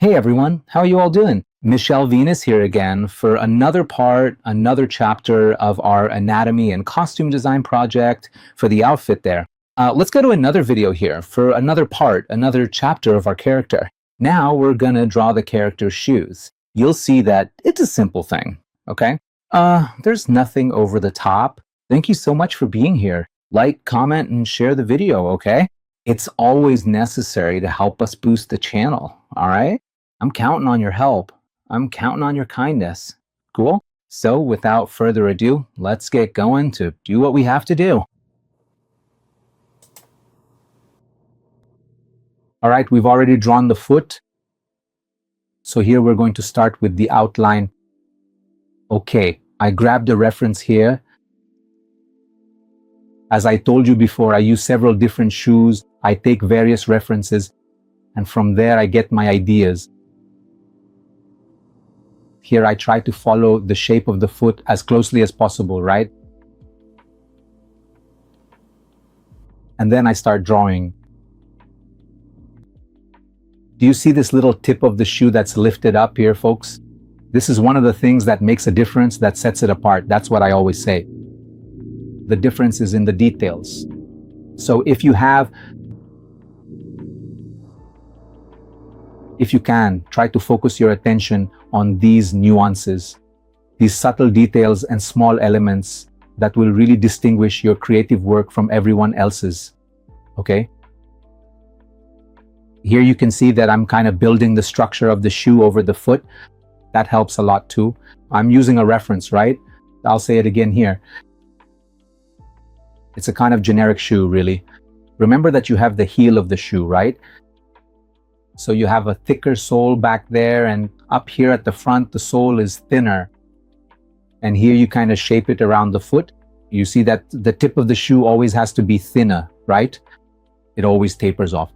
Hey everyone, how are you all doing? Michelle Venus here again for another part, another chapter of our anatomy and costume design project for the outfit there. Let's go to another video here for another part, another chapter of our character. Now we're gonna draw the character's shoes. You'll see that it's a simple thing, okay? There's nothing over the top. Thank you so much for being here. Like, comment, and share the video, okay? It's always necessary to help us boost the channel, all right? I'm counting on your help. I'm counting on your kindness. Cool? So without further ado, let's get going to do what we have to do. All right, we've already drawn the foot. So here we're going to start with the outline. Okay, I grabbed a reference here. As I told you before, I use several different shoes. I take various references, and from there I get my ideas. Here I try to follow the shape of the foot as closely as possible, right? And then I start drawing. Do you see this little tip of the shoe that's lifted up here, folks? This is one of the things that makes a difference, that sets it apart. That's what I always say. The difference is in the details. So if you can, try to focus your attention on these nuances, these subtle details and small elements that will really distinguish your creative work from everyone else's, okay? Here you can see that I'm kind of building the structure of the shoe over the foot. That helps a lot too. I'm using a reference, right? I'll say it again here. It's a kind of generic shoe, really. Remember that you have the heel of the shoe, right? So you have a thicker sole back there, and up here at the front, the sole is thinner. And here you kind of shape it around the foot. You see that the tip of the shoe always has to be thinner, right? It always tapers off.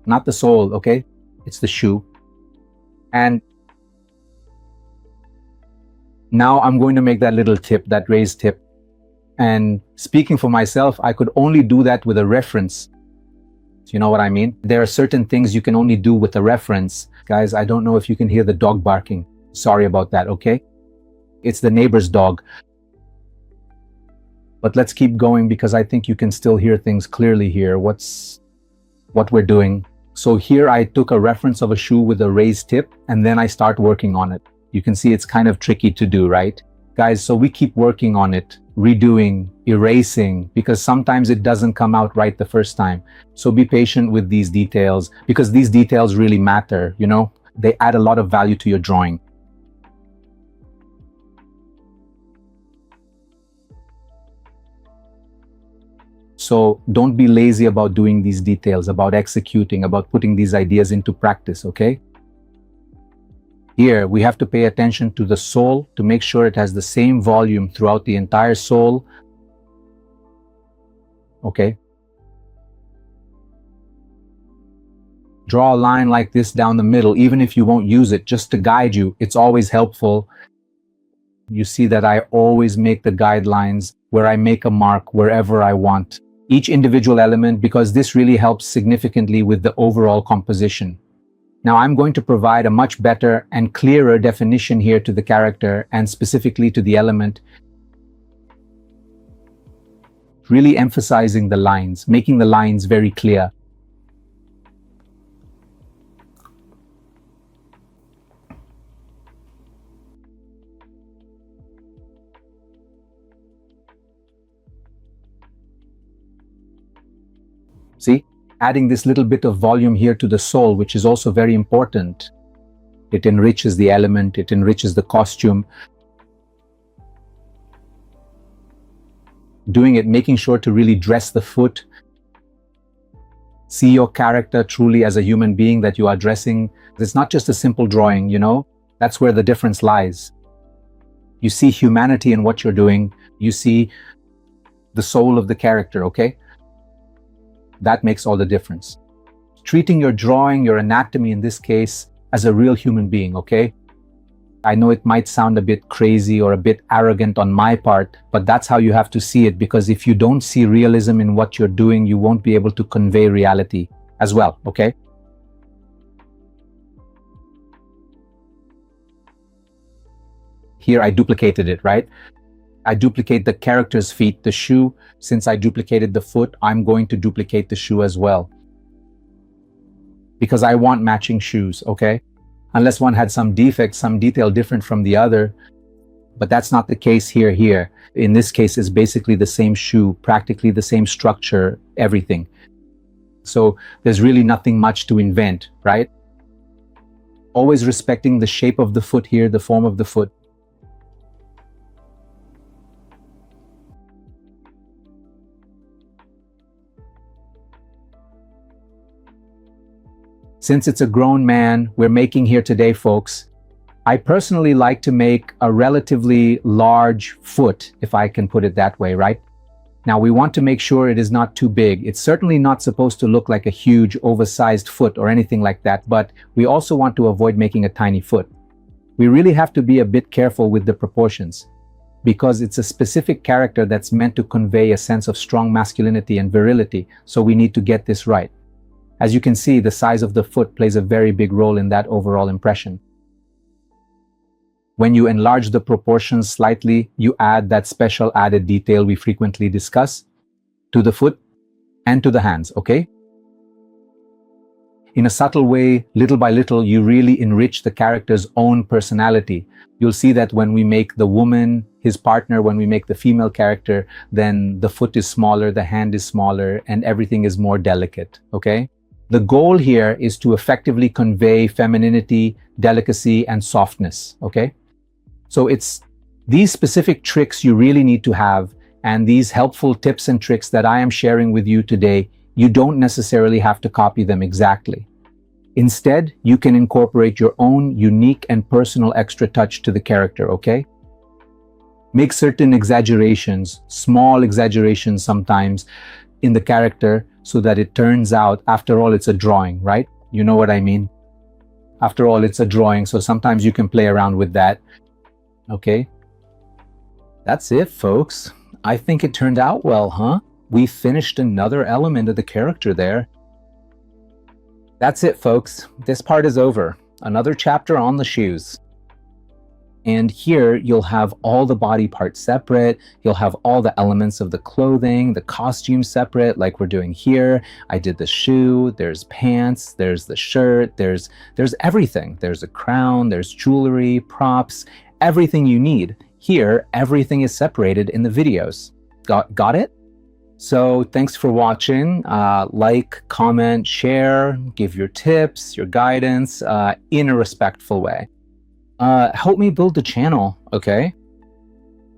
Not the sole, okay? It's the shoe. And now I'm going to make that little tip, that raised tip. And speaking for myself, I could only do that with a reference. You know what I mean? There are certain things you can only do with a reference. Guys, I don't know if you can hear the dog barking. Sorry about that, okay? It's the neighbor's dog. But let's keep going because I think you can still hear things clearly here. What we're doing. So here I took a reference of a shoe with a raised tip, and then I start working on it. You can see it's kind of tricky to do, right? Guys, so we keep working on it, redoing, erasing, because sometimes it doesn't come out right the first time. So be patient with these details, because these details really matter, you know? They add a lot of value to your drawing. So don't be lazy about doing these details, about executing, about putting these ideas into practice, okay? Here, we have to pay attention to the sole to make sure it has the same volume throughout the entire sole. Okay. Draw a line like this down the middle, even if you won't use it, just to guide you. It's always helpful. You see that I always make the guidelines where I make a mark wherever I want. Each individual element, because this really helps significantly with the overall composition. Now I'm going to provide a much better and clearer definition here to the character and specifically to the element. Really emphasizing the lines, making the lines very clear. See? Adding this little bit of volume here to the sole, which is also very important. It enriches the element, it enriches the costume. Doing it, making sure to really dress the foot. See your character truly as a human being that you are dressing. It's not just a simple drawing, you know? That's where the difference lies. You see humanity in what you're doing. You see the soul of the character, okay? That makes all the difference. Treating your drawing, your anatomy in this case, as a real human being, okay? I know it might sound a bit crazy or a bit arrogant on my part, but that's how you have to see it, because if you don't see realism in what you're doing, you won't be able to convey reality as well, okay? Here I duplicated it, right? I duplicate the character's feet, the shoe. Since I duplicated the foot, I'm going to duplicate the shoe as well. Because I want matching shoes, okay? Unless one had some defect, some detail different from the other. But that's not the case here. In this case, it's basically the same shoe, practically the same structure, everything. So there's really nothing much to invent, right? Always respecting the shape of the foot here, the form of the foot. Since it's a grown man we're making here today, folks, I personally like to make a relatively large foot, if I can put it that way, right? Now we want to make sure it is not too big. It's certainly not supposed to look like a huge oversized foot or anything like that, but we also want to avoid making a tiny foot. We really have to be a bit careful with the proportions because it's a specific character that's meant to convey a sense of strong masculinity and virility, so we need to get this right. As you can see, the size of the foot plays a very big role in that overall impression. When you enlarge the proportions slightly, you add that special added detail we frequently discuss to the foot and to the hands, okay? In a subtle way, little by little, you really enrich the character's own personality. You'll see that when we make the woman his partner, when we make the female character, then the foot is smaller, the hand is smaller, and everything is more delicate, okay? The goal here is to effectively convey femininity, delicacy, and softness, okay? So it's these specific tricks you really need to have, and these helpful tips and tricks that I am sharing with you today, you don't necessarily have to copy them exactly. Instead, you can incorporate your own unique and personal extra touch to the character, okay? Make certain exaggerations, small exaggerations sometimes, in the character so that it turns out, after all, it's a drawing, right? You know what I mean? After all, it's a drawing, so sometimes you can play around with that. Okay? That's it, folks. I think it turned out well, huh? We finished another element of the character there. That's it, folks. This part is over. Another chapter on the shoes. And here you'll have all the body parts separate. You'll have all the elements of the clothing, the costume separate, like we're doing here. I did the shoe, there's pants, there's the shirt, there's everything. There's a crown, there's jewelry, props, everything you need. Here, everything is separated in the videos. Got it? So thanks for watching. Like, comment, share, give your tips, your guidance in a respectful way. Help me build the channel, okay?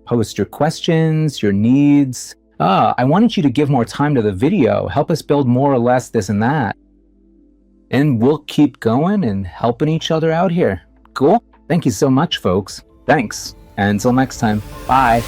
Post your questions, your needs. I wanted you to give more time to the video. Help us build more or less this and that. And we'll keep going and helping each other out here. Cool? Thank you so much, folks. Thanks. And until next time, bye.